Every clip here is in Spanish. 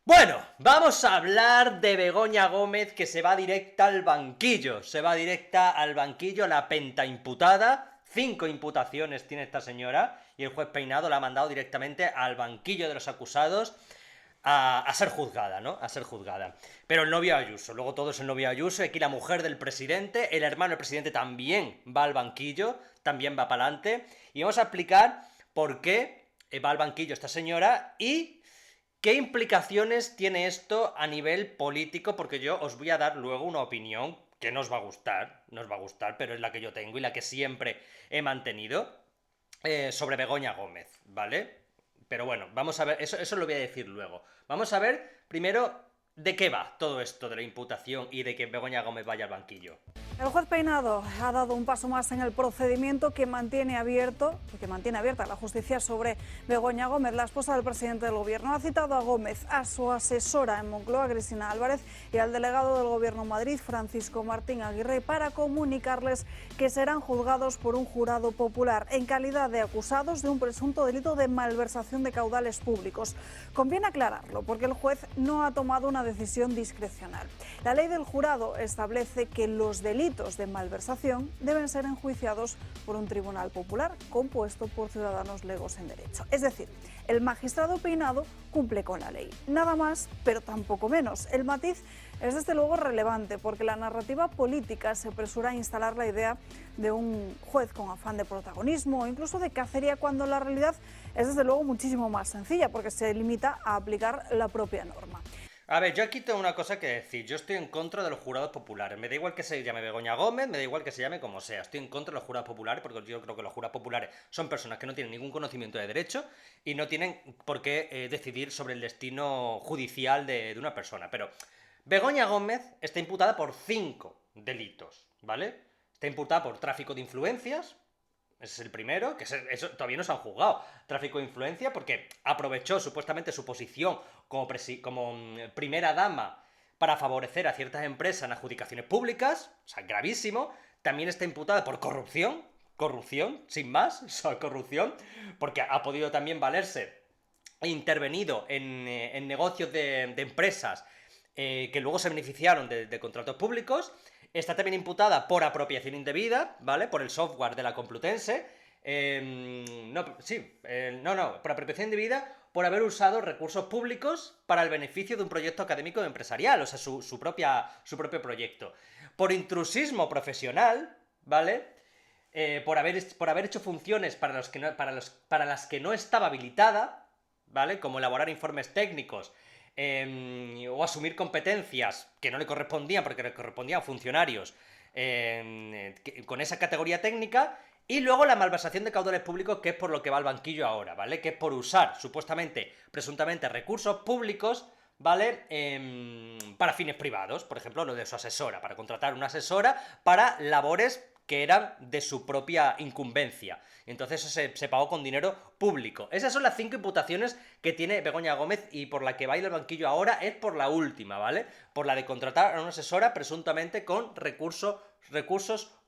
Bueno, vamos a hablar de Begoña Gómez, que se va directa al banquillo. Se va directa al banquillo, la pentaimputada. 5 imputaciones tiene esta señora. Y el juez Peinado la ha mandado directamente al banquillo de los acusados a ser juzgada, ¿no? A ser juzgada. Pero el novio Ayuso, luego todo es el novio Ayuso, aquí la mujer del presidente, el hermano del presidente también va al banquillo, también va para adelante. Y vamos a explicar por qué va al banquillo esta señora y ¿qué implicaciones tiene esto a nivel político? Porque yo os voy a dar luego una opinión que no os va a gustar, pero es la que yo tengo y la que siempre he mantenido sobre Begoña Gómez, ¿vale? Pero bueno, vamos a ver, eso lo voy a decir luego. Vamos a ver primero de qué va todo esto de la imputación y de que Begoña Gómez vaya al banquillo. El juez Peinado ha dado un paso más en el procedimiento que mantiene abierta la justicia sobre Begoña Gómez, la esposa del presidente del gobierno. Ha citado a Gómez, a su asesora en Moncloa, Cristina Álvarez, y al delegado del gobierno en Madrid, Francisco Martín Aguirre, para comunicarles que serán juzgados por un jurado popular en calidad de acusados de un presunto delito de malversación de caudales públicos. Conviene aclararlo porque el juez no ha tomado una decisión discrecional. La ley del jurado establece que los delitos de malversación deben ser enjuiciados por un tribunal popular compuesto por ciudadanos legos en derecho. Es decir, el magistrado Peinado cumple con la ley. Nada más, pero tampoco menos. El matiz es desde luego relevante porque la narrativa política se apresura a instalar la idea de un juez con afán de protagonismo o incluso de cacería, cuando la realidad es desde luego muchísimo más sencilla porque se limita a aplicar la propia norma. A ver, yo aquí tengo una cosa que decir. Yo estoy en contra de los jurados populares. Me da igual que se llame Begoña Gómez, me da igual que se llame como sea. Estoy en contra de los jurados populares porque yo creo que los jurados populares son personas que no tienen ningún conocimiento de derecho y no tienen por qué decidir sobre el destino judicial de una persona. Pero Begoña Gómez está imputada por 5 delitos, ¿vale? Está imputada por tráfico de influencias. Ese es el primero, que eso todavía no se han juzgado. Tráfico de influencia, porque aprovechó supuestamente su posición como primera dama para favorecer a ciertas empresas en adjudicaciones públicas, o sea, gravísimo. También está imputada por corrupción, sin más, o sea, corrupción, porque ha podido también valerse e intervenido en negocios de empresas que luego se beneficiaron de contratos públicos. Está también imputada por apropiación indebida, ¿vale? Por el software de la Complutense. Por apropiación indebida, por haber usado recursos públicos para el beneficio de un proyecto académico o empresarial, o sea, su propio proyecto. Por intrusismo profesional, ¿vale? Por haber hecho funciones para las que no estaba habilitada, ¿vale? Como elaborar informes técnicos o asumir competencias que no le correspondían porque le correspondían a funcionarios con esa categoría técnica. Y luego la malversación de caudales públicos, que es por lo que va al banquillo ahora, ¿vale? Que es por usar, presuntamente, recursos públicos, ¿vale? Para fines privados, por ejemplo, lo de su asesora, para contratar una asesora para labores que eran de su propia incumbencia. Entonces eso se pagó con dinero público. Esas son las 5 imputaciones que tiene Begoña Gómez, y por la que va a ir al banquillo ahora es por la última, ¿vale? Por la de contratar a una asesora presuntamente con recursos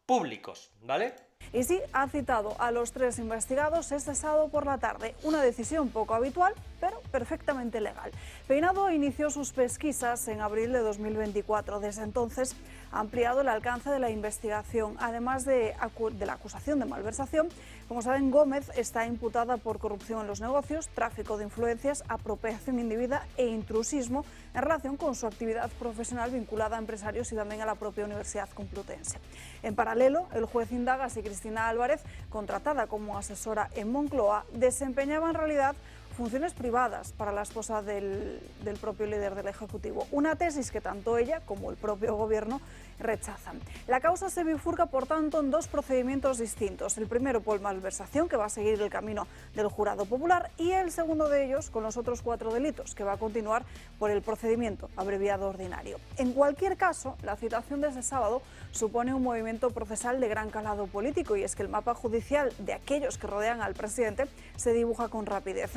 públicos, ¿vale? Y sí, ha citado a los 3 investigados este sábado por la tarde. Una decisión poco habitual, pero perfectamente legal. Peinado inició sus pesquisas en abril de 2024. Desde entonces ha ampliado el alcance de la investigación. Además de la acusación de malversación, como saben, Gómez está imputada por corrupción en los negocios, tráfico de influencias, apropiación indebida e intrusismo en relación con su actividad profesional vinculada a empresarios y también a la propia Universidad Complutense. En paralelo, el juez indaga si Cristina Álvarez, contratada como asesora en Moncloa, desempeñaba en realidad funciones privadas para la esposa del propio líder del Ejecutivo. Una tesis que tanto ella como el propio gobierno rechazan. La causa se bifurca, por tanto, en 2 procedimientos distintos. El primero por malversación, que va a seguir el camino del jurado popular, y el segundo de ellos con los otros 4 delitos, que va a continuar por el procedimiento abreviado ordinario. En cualquier caso, la citación de ese sábado supone un movimiento procesal de gran calado político, y es que el mapa judicial de aquellos que rodean al presidente se dibuja con rapidez.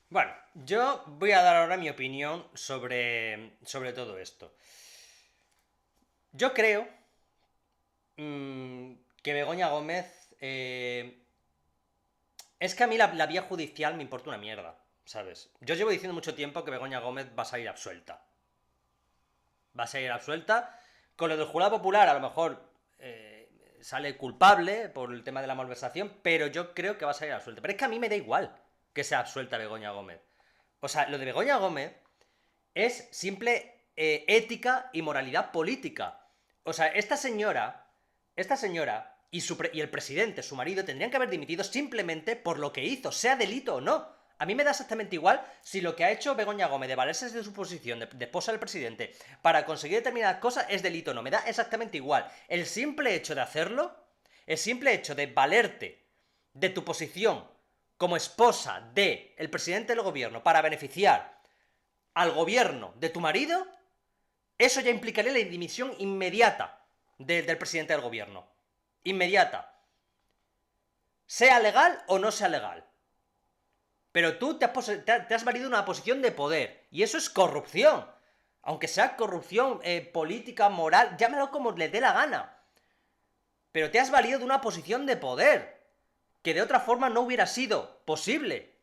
Bueno, yo voy a dar ahora mi opinión sobre todo esto. Yo creo que Begoña Gómez... es que a mí la vía judicial me importa una mierda. O ¿sabes? Yo llevo diciendo mucho tiempo que Begoña Gómez va a salir absuelta. Va a salir absuelta. Con lo del jurado popular, a lo mejor sale culpable por el tema de la malversación, pero yo creo que va a salir absuelta. Pero es que a mí me da igual que sea absuelta Begoña Gómez. O sea, lo de Begoña Gómez es simple ética y moralidad política. O sea, esta señora y el presidente, su marido, tendrían que haber dimitido simplemente por lo que hizo, sea delito o no. A mí me da exactamente igual si lo que ha hecho Begoña Gómez de valerse de su posición de esposa del presidente para conseguir determinadas cosas es delito o no. Me da exactamente igual. El simple hecho de hacerlo, el simple hecho de valerte de tu posición como esposa del presidente del gobierno para beneficiar al gobierno de tu marido, eso ya implicaría la dimisión inmediata del presidente del gobierno. Inmediata. Sea legal o no sea legal. Pero tú te has valido una posición de poder. Y eso es corrupción. Aunque sea corrupción política, moral, llámalo como le dé la gana. Pero te has valido de una posición de poder. Que de otra forma no hubiera sido posible.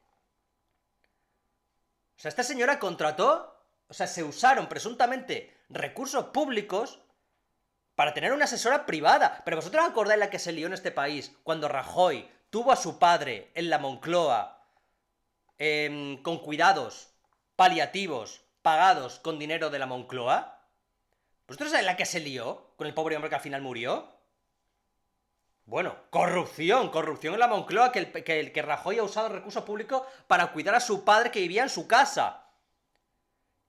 O sea, esta señora contrató, o sea, se usaron presuntamente recursos públicos para tener una asesora privada. Pero vosotros acordáis la que se lió en este país cuando Rajoy tuvo a su padre en la Moncloa con cuidados paliativos pagados con dinero de la Moncloa. ¿Vosotros sabéis la que se lió con el pobre hombre que al final murió? Bueno, corrupción en la Moncloa, que Rajoy ha usado recursos públicos para cuidar a su padre que vivía en su casa.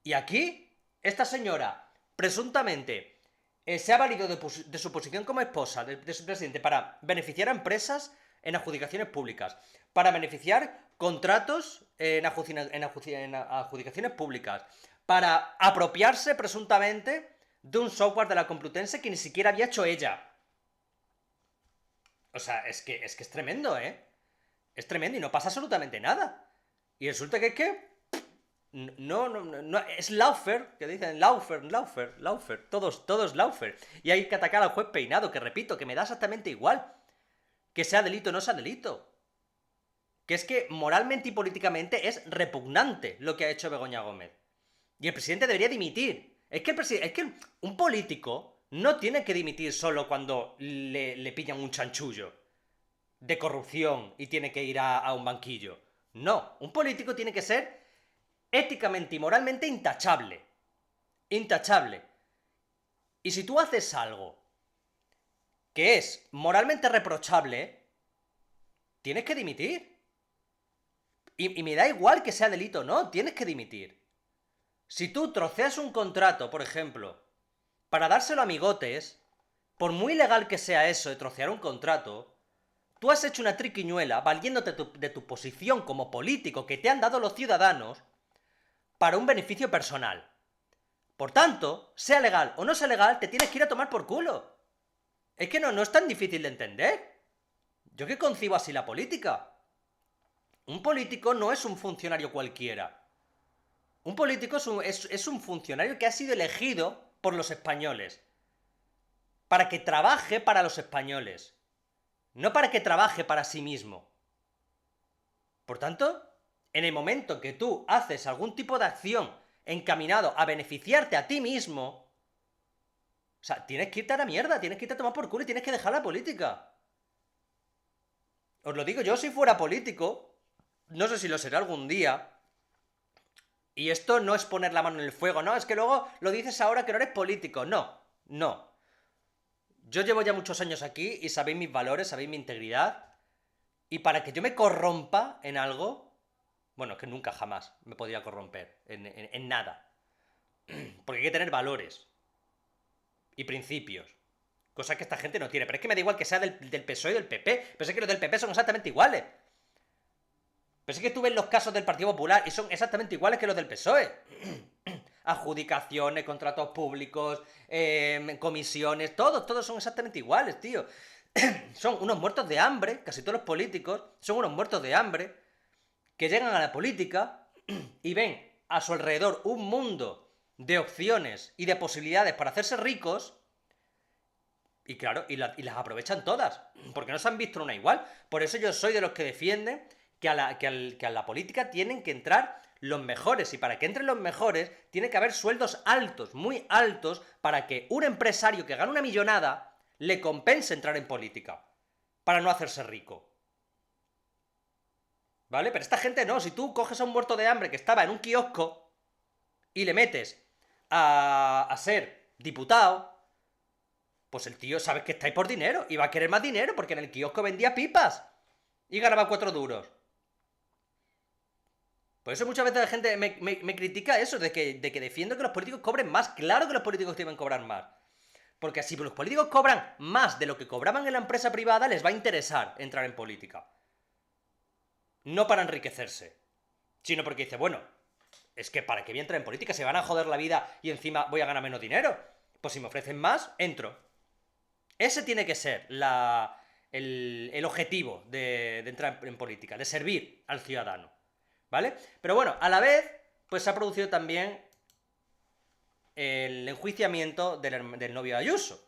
Y aquí, esta señora, presuntamente, se ha valido de su posición como esposa de su presidente para beneficiar a empresas en adjudicaciones públicas, para beneficiar contratos en adjudicaciones públicas, para apropiarse presuntamente de un software de la Complutense que ni siquiera había hecho ella. O sea, es que es tremendo, ¿eh? Es tremendo y no pasa absolutamente nada. Y resulta que no, es Laufer, que dicen Laufer, todos Laufer. Y hay que atacar al juez Peinado, que repito, que me da exactamente igual. Que sea delito o no sea delito. Que es que moralmente y políticamente es repugnante lo que ha hecho Begoña Gómez. Y el presidente debería dimitir. Es que un político no tiene que dimitir solo cuando le pillan un chanchullo de corrupción y tiene que ir a un banquillo. No, un político tiene que ser éticamente y moralmente intachable. Intachable. Y si tú haces algo que es moralmente reprochable, tienes que dimitir. Y me da igual que sea delito o no, tienes que dimitir. Si tú troceas un contrato, por ejemplo, para dárselo a amigotes, por muy legal que sea eso de trocear un contrato, tú has hecho una triquiñuela valiéndote de tu posición como político que te han dado los ciudadanos para un beneficio personal. Por tanto, sea legal o no sea legal, te tienes que ir a tomar por culo. Es que no es tan difícil de entender. Yo que concibo así la política. Un político no es un funcionario cualquiera. Un político es un funcionario que ha sido elegido por los españoles. Para que trabaje para los españoles. No para que trabaje para sí mismo. Por tanto, en el momento que tú haces algún tipo de acción encaminado a beneficiarte a ti mismo, o sea, tienes que irte a la mierda, tienes que irte a tomar por culo y tienes que dejar la política. Os lo digo, yo si fuera político, no sé si lo seré algún día, y esto no es poner la mano en el fuego, no, es que luego lo dices ahora que no eres político, no. Yo llevo ya muchos años aquí y sabéis mis valores, sabéis mi integridad, y para que yo me corrompa en algo, bueno, es que nunca jamás me podría corromper en nada. Porque hay que tener valores y principios. Cosa que esta gente no tiene. Pero es que me da igual que sea del PSOE y del PP. Pero es que los del PP son exactamente iguales. Pero es que tú ves los casos del Partido Popular y son exactamente iguales que los del PSOE. Adjudicaciones, contratos públicos, comisiones, todos son exactamente iguales, tío. Son unos muertos de hambre, casi todos los políticos son unos muertos de hambre que llegan a la política y ven a su alrededor un mundo de opciones y de posibilidades para hacerse ricos y claro, y las aprovechan todas, porque no se han visto una igual. Por eso yo soy de los que defienden que a la política tienen que entrar los mejores, y para que entren los mejores tiene que haber sueldos altos, muy altos, para que un empresario que gana una millonada le compense entrar en política, para no hacerse rico. ¿Vale? Pero esta gente no. Si tú coges a un muerto de hambre que estaba en un kiosco y le metes a ser diputado, pues el tío sabe que está ahí por dinero y va a querer más dinero porque en el kiosco vendía pipas y ganaba 4 duros. Por eso muchas veces la gente me critica eso, de que defiendo que los políticos cobren más. Claro que los políticos deben cobrar más. Porque si los políticos cobran más de lo que cobraban en la empresa privada, les va a interesar entrar en política. No para enriquecerse, sino porque dice, bueno, es que para que voy a entrar en política se van a joder la vida y encima voy a ganar menos dinero. Pues si me ofrecen más, entro. Ese tiene que ser el objetivo de entrar en política, de servir al ciudadano. ¿Vale? Pero bueno, a la vez, pues se ha producido también el enjuiciamiento del novio de Ayuso.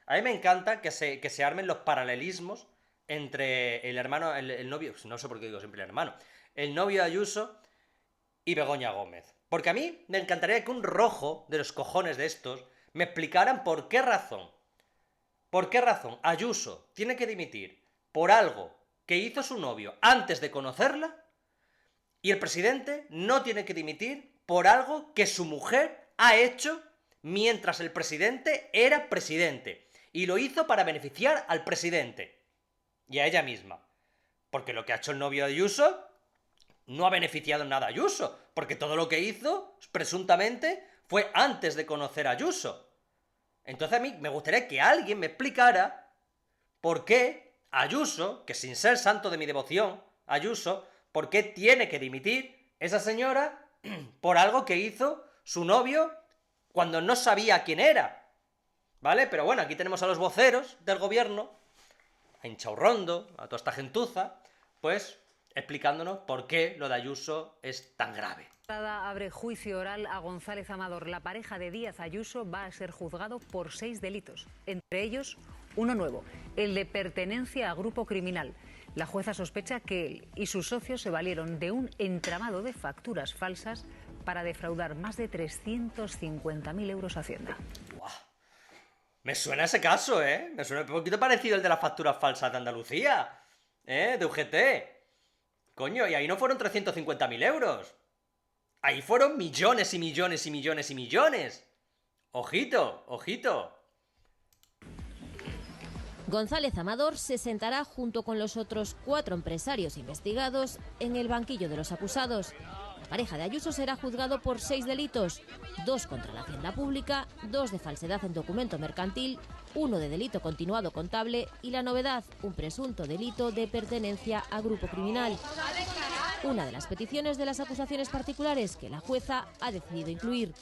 A mí me encanta que se armen los paralelismos entre el hermano, el novio, no sé por qué digo siempre el hermano, el novio de Ayuso y Begoña Gómez. Porque a mí me encantaría que un rojo de los cojones de estos me explicaran por qué razón Ayuso tiene que dimitir por algo que hizo su novio antes de conocerla y el presidente no tiene que dimitir por algo que su mujer ha hecho mientras el presidente era presidente. Y lo hizo para beneficiar al presidente y a ella misma. Porque lo que ha hecho el novio de Ayuso no ha beneficiado en nada a Ayuso. Porque todo lo que hizo, presuntamente, fue antes de conocer a Ayuso. Entonces a mí me gustaría que alguien me explicara por qué Ayuso, que sin ser santo de mi devoción, Ayuso, por qué tiene que dimitir esa señora por algo que hizo su novio cuando no sabía quién era. ¿Vale? Pero bueno, aquí tenemos a los voceros del gobierno, a Inchaurrondo, a toda esta gentuza, pues explicándonos por qué lo de Ayuso es tan grave. Abre juicio oral a González Amador. La pareja de Díaz Ayuso va a ser juzgado por 6 delitos, entre ellos uno nuevo, el de pertenencia a grupo criminal. La jueza sospecha que él y sus socios se valieron de un entramado de facturas falsas para defraudar más de 350.000 euros a Hacienda. ¡Buah! Me suena ese caso, ¿eh? Me suena un poquito parecido al de las facturas falsas de Andalucía, de UGT. Coño, y ahí no fueron 350.000 euros. Ahí fueron millones y millones y millones y millones. Ojito, ojito. González Amador se sentará junto con los otros 4 empresarios investigados en el banquillo de los acusados. La pareja de Ayuso será juzgado por 6 delitos, 2 contra la hacienda pública, 2 de falsedad en documento mercantil, 1 de delito continuado contable y la novedad, un presunto delito de pertenencia a grupo criminal. Una de las peticiones de las acusaciones particulares que la jueza ha decidido incluir.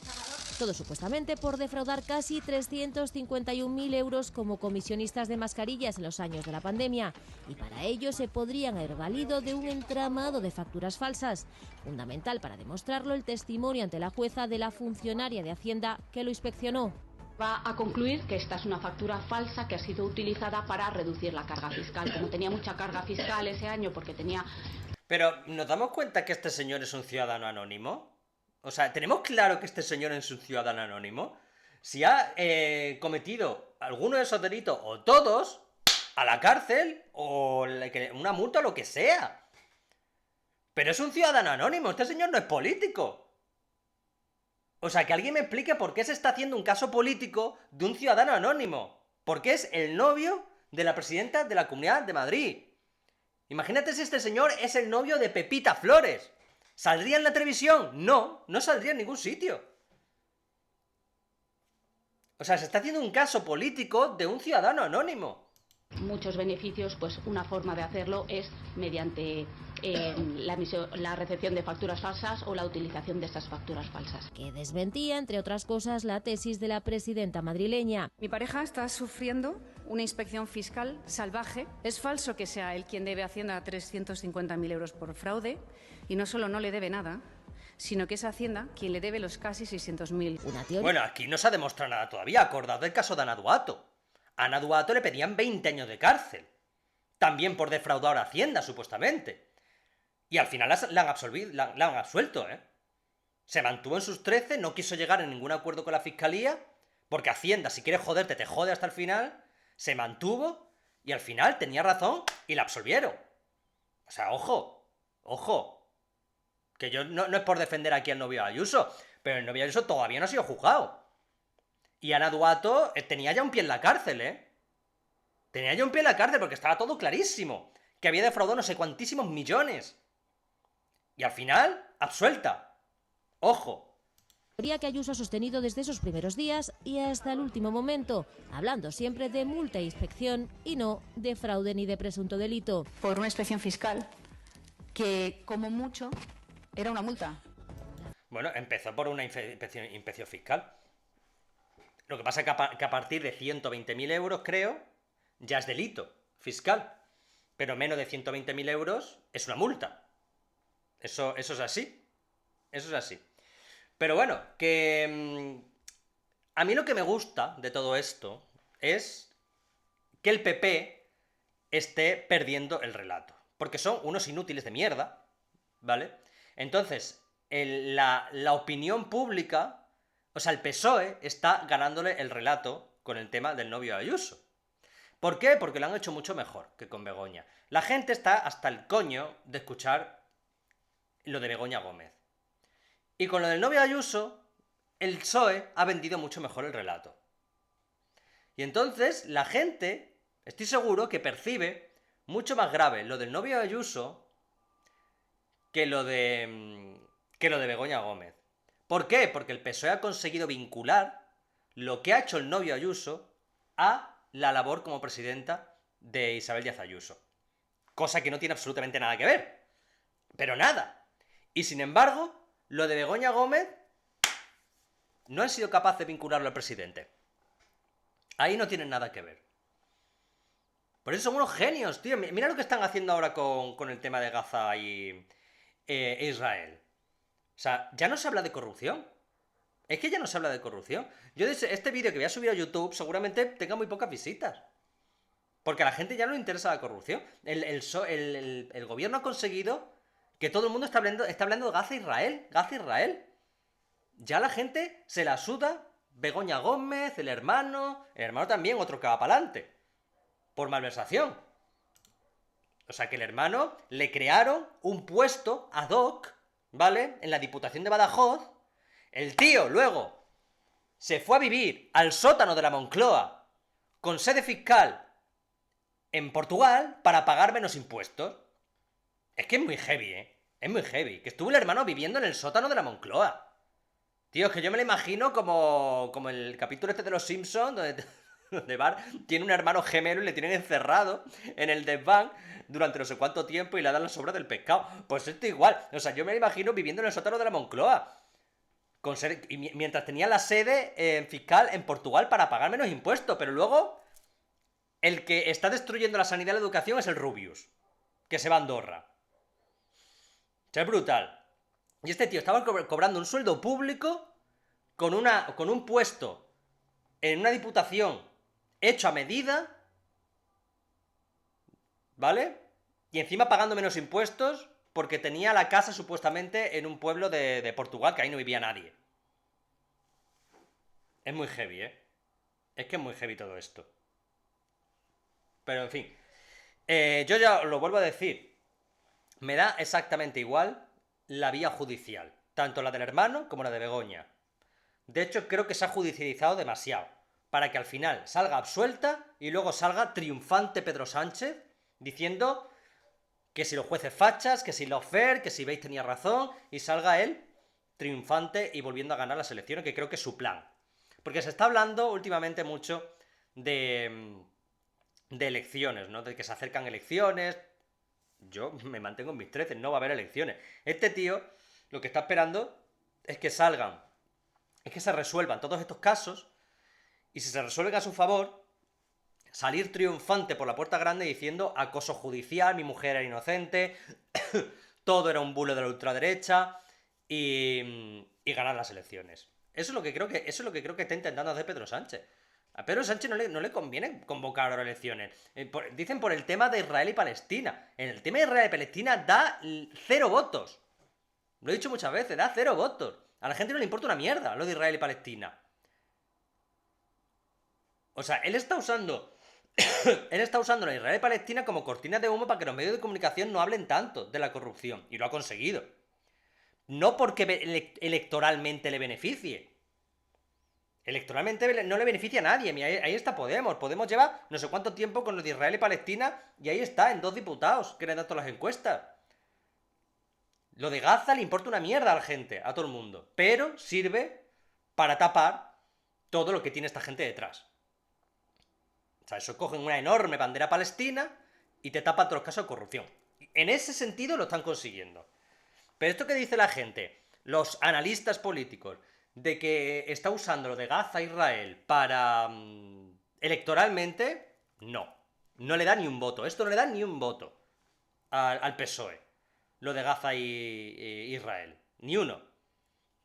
Todo supuestamente por defraudar casi 351.000 euros como comisionistas de mascarillas en los años de la pandemia. Y para ello se podrían haber valido de un entramado de facturas falsas. Fundamental para demostrarlo el testimonio ante la jueza de la funcionaria de Hacienda que lo inspeccionó. Va a concluir que esta es una factura falsa que ha sido utilizada para reducir la carga fiscal. Como tenía mucha carga fiscal ese año porque tenía... Pero, ¿nos damos cuenta que este señor es un ciudadano anónimo? O sea, ¿tenemos claro que este señor es un ciudadano anónimo? Si ha cometido alguno de esos delitos, o todos, a la cárcel, o una multa o lo que sea. Pero es un ciudadano anónimo, este señor no es político. O sea, que alguien me explique por qué se está haciendo un caso político de un ciudadano anónimo. Porque es el novio de la presidenta de la Comunidad de Madrid. Imagínate si este señor es el novio de Pepita Flores. ¿Saldría en la televisión? No, no saldría en ningún sitio. O sea, se está haciendo un caso político de un ciudadano anónimo. Muchos beneficios, pues una forma de hacerlo es mediante la recepción de facturas falsas o la utilización de esas facturas falsas. Que desmentía, entre otras cosas, la tesis de la presidenta madrileña. Mi pareja está sufriendo una inspección fiscal salvaje. Es falso que sea él quien debe a Hacienda 350.000 euros por fraude y no solo no le debe nada, sino que es Hacienda quien le debe los casi 600.000. Bueno, aquí no se ha demostrado nada todavía. Acordad del caso de Ana Duato. A Ana Duato le pedían 20 años de cárcel. También por defraudar a Hacienda, supuestamente. Y al final la han absuelto, ¿eh? Se mantuvo en sus 13, no quiso llegar a ningún acuerdo con la fiscalía, porque Hacienda, si quiere joderte, te jode hasta el final. Se mantuvo y al final tenía razón y la absolvieron. O sea, ojo, que yo no es por defender aquí al novio de Ayuso, pero el novio de Ayuso todavía no ha sido juzgado. Y Ana Duato tenía ya un pie en la cárcel, ¿eh? Tenía ya un pie en la cárcel porque estaba todo clarísimo. Que había defraudado no sé cuantísimos millones. Y al final, absuelta. Ojo. Teoría que Ayuso ha sostenido desde esos primeros días y hasta el último momento, hablando siempre de multa e inspección y no de fraude ni de presunto delito. Por una inspección fiscal que, como mucho, era una multa. Bueno, empezó por una inspección fiscal. Lo que pasa es que a partir de 120.000 euros, creo, ya es delito fiscal. Pero menos de 120.000 euros es una multa. Eso es así. Eso es así. Pero bueno, que a mí lo que me gusta de todo esto es que el PP esté perdiendo el relato. Porque son unos inútiles de mierda, ¿vale? Entonces, la opinión pública, o sea, el PSOE está ganándole el relato con el tema del novio de Ayuso. ¿Por qué? Porque lo han hecho mucho mejor que con Begoña. La gente está hasta el coño de escuchar lo de Begoña Gómez. Y con lo del novio de Ayuso, el PSOE ha vendido mucho mejor el relato. Y entonces la gente, estoy seguro, que percibe mucho más grave lo del novio de Ayuso que lo de Begoña Gómez. ¿Por qué? Porque el PSOE ha conseguido vincular lo que ha hecho el novio de Ayuso a la labor como presidenta de Isabel Díaz Ayuso. Cosa que no tiene absolutamente nada que ver. Pero nada. Y sin embargo, lo de Begoña Gómez no han sido capaces de vincularlo al presidente. Ahí no tienen nada que ver. Por eso son unos genios, tío. Mira lo que están haciendo ahora con el tema de Gaza y Israel. O sea, ya no se habla de corrupción. Es que ya no se habla de corrupción. Yo de este vídeo que voy a subir a YouTube seguramente tenga muy pocas visitas. Porque a la gente ya no le interesa la corrupción. El gobierno ha conseguido que todo el mundo está hablando de Gaza-Israel. Gaza-Israel. Ya la gente se la suda. Begoña Gómez, el hermano también, otro que va para adelante. Por malversación. O sea que el hermano le crearon un puesto ad hoc, ¿vale? En la Diputación de Badajoz. El tío luego se fue a vivir al sótano de la Moncloa con sede fiscal en Portugal para pagar menos impuestos. Es que es muy heavy, ¿eh? Es muy heavy. Que estuvo el hermano viviendo en el sótano de la Moncloa. Tío, es que yo me lo imagino como el capítulo este de los Simpsons, donde Bart tiene un hermano gemelo y le tienen encerrado en el desván durante no sé cuánto tiempo y le dan las sobras del pescado. Pues esto igual. O sea, yo me lo imagino viviendo en el sótano de la Moncloa. Mientras tenía la sede fiscal en Portugal para pagar menos impuestos. Pero luego, el que está destruyendo la sanidad y la educación es el Rubius, que se va a Andorra. O sea, es brutal. Y este tío estaba cobrando un sueldo público con un puesto en una diputación hecho a medida, ¿vale? Y encima pagando menos impuestos porque tenía la casa supuestamente en un pueblo de Portugal, que ahí no vivía nadie. Es muy heavy, ¿eh? Es que es muy heavy todo esto. Pero en fin. Yo ya lo vuelvo a decir. Me da exactamente igual la vía judicial. Tanto la del hermano como la de Begoña. De hecho, creo que se ha judicializado demasiado. Para que al final salga absuelta y luego salga triunfante Pedro Sánchez diciendo que si los jueces fachas, que si la Ofer, que si Veis tenía razón, y salga él triunfante y volviendo a ganar las elecciones, que creo que es su plan. Porque se está hablando últimamente mucho de elecciones, ¿no? De que se acercan elecciones. Yo me mantengo en mis 13, no va a haber elecciones. Este tío lo que está esperando es que salgan, es que se resuelvan todos estos casos, y si se resuelven a su favor, salir triunfante por la puerta grande diciendo acoso judicial, mi mujer era inocente, todo era un bulo de la ultraderecha, y ganar las elecciones. Eso es lo que creo que está intentando hacer Pedro Sánchez. A Pedro Sánchez no le conviene convocar ahora elecciones. Dicen por el tema de Israel y Palestina. En el tema de Israel y Palestina da 0 votos. Lo he dicho muchas veces, da 0 votos. A la gente no le importa una mierda lo de Israel y Palestina. O sea, él está usando la Israel y Palestina como cortina de humo para que los medios de comunicación no hablen tanto de la corrupción. Y lo ha conseguido. No porque electoralmente le beneficie. Electoralmente no le beneficia a nadie. Mira, ahí está Podemos. Podemos lleva no sé cuánto tiempo con lo de Israel y Palestina y ahí está, en 2 diputados que le dan todas las encuestas. Lo de Gaza le importa una mierda a la gente, a todo el mundo. Pero sirve para tapar todo lo que tiene esta gente detrás. O sea, eso cogen una enorme bandera palestina y te tapa todos los casos de corrupción. En ese sentido lo están consiguiendo. Pero esto que dice la gente, los analistas políticos, de que está usando lo de Gaza a Israel para electoralmente, no. No le da ni un voto. Esto no le da ni un voto al PSOE. Lo de Gaza y Israel. Ni uno.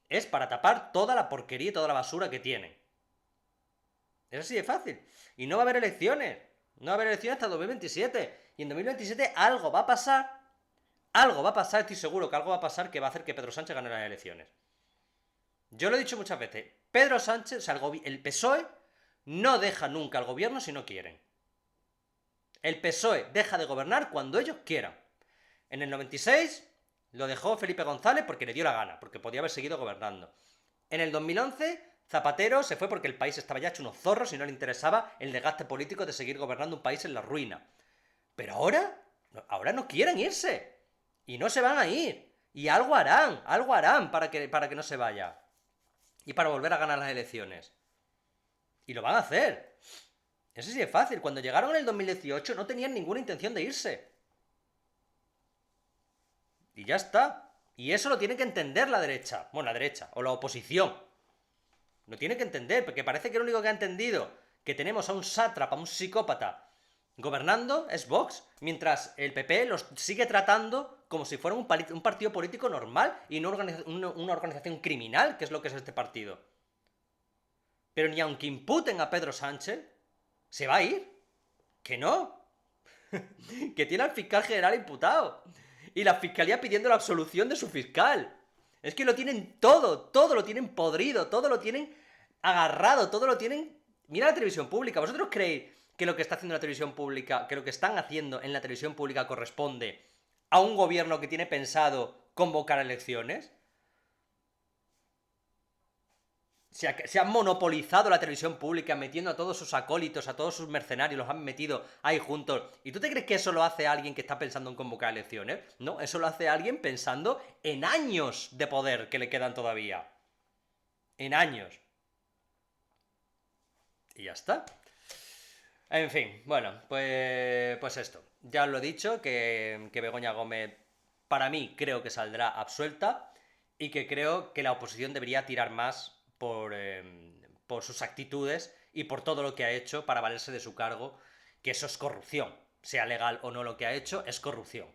Es para tapar toda la porquería y toda la basura que tienen. Es así de fácil. Y no va a haber elecciones. No va a haber elecciones hasta 2027. Y en 2027 algo va a pasar. Algo va a pasar, estoy seguro que algo va a pasar que va a hacer que Pedro Sánchez gane las elecciones. Yo lo he dicho muchas veces. Pedro Sánchez, o sea, el PSOE no deja nunca al gobierno si no quieren. El PSOE deja de gobernar cuando ellos quieran. En el 96 lo dejó Felipe González porque le dio la gana, porque podía haber seguido gobernando. En el 2011 Zapatero se fue porque el país estaba ya hecho unos zorros y no le interesaba el desgaste político de seguir gobernando un país en la ruina. Pero ahora no quieren irse. Y no se van a ir. Y algo harán para que no se vaya. Y para volver a ganar las elecciones. Y lo van a hacer. Eso sí es fácil. Cuando llegaron en el 2018 no tenían ninguna intención de irse. Y ya está. Y eso lo tiene que entender la derecha. Bueno, la derecha. O la oposición. Lo tiene que entender. Porque parece que lo único que ha entendido que tenemos a un sátrapa, a un psicópata gobernando es Vox. Mientras el PP los sigue tratando como si fuera un partido político normal y no una organización criminal, que es lo que es este partido. Pero ni aunque imputen a Pedro Sánchez, se va a ir. Que no. Que tiene al fiscal general imputado. Y la fiscalía pidiendo la absolución de su fiscal. Es que lo tienen todo lo tienen podrido, todo lo tienen agarrado, todo lo tienen... Mira la televisión pública, ¿vosotros creéis que lo que está haciendo la televisión pública, que lo que están haciendo en la televisión pública corresponde a un gobierno que tiene pensado convocar elecciones? Se ha monopolizado la televisión pública metiendo a todos sus acólitos, a todos sus mercenarios, los han metido ahí juntos. ¿Y tú te crees que eso lo hace alguien que está pensando en convocar elecciones? No, eso lo hace alguien pensando en años de poder que le quedan todavía. En años. Y ya está. En fin, bueno, pues esto. Ya os lo he dicho, que Begoña Gómez, para mí, creo que saldrá absuelta y que creo que la oposición debería tirar más por sus actitudes y por todo lo que ha hecho para valerse de su cargo, que eso es corrupción. Sea legal o no lo que ha hecho, es corrupción.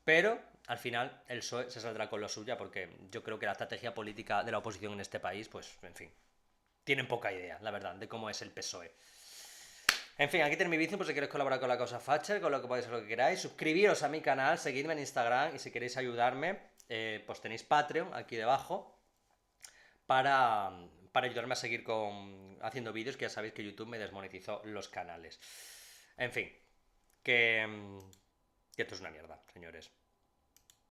Pero, al final, el PSOE se saldrá con lo suya, porque yo creo que la estrategia política de la oposición en este país, pues, en fin, tienen poca idea, la verdad, de cómo es el PSOE. En fin, aquí tenéis mi vídeo por si queréis colaborar con la causa Thatcher, con lo que podéis hacer lo que queráis. Suscribiros a mi canal, seguidme en Instagram y si queréis ayudarme, pues tenéis Patreon aquí debajo para ayudarme a seguir haciendo vídeos, que ya sabéis que YouTube me desmonetizó los canales. En fin, que esto es una mierda, señores.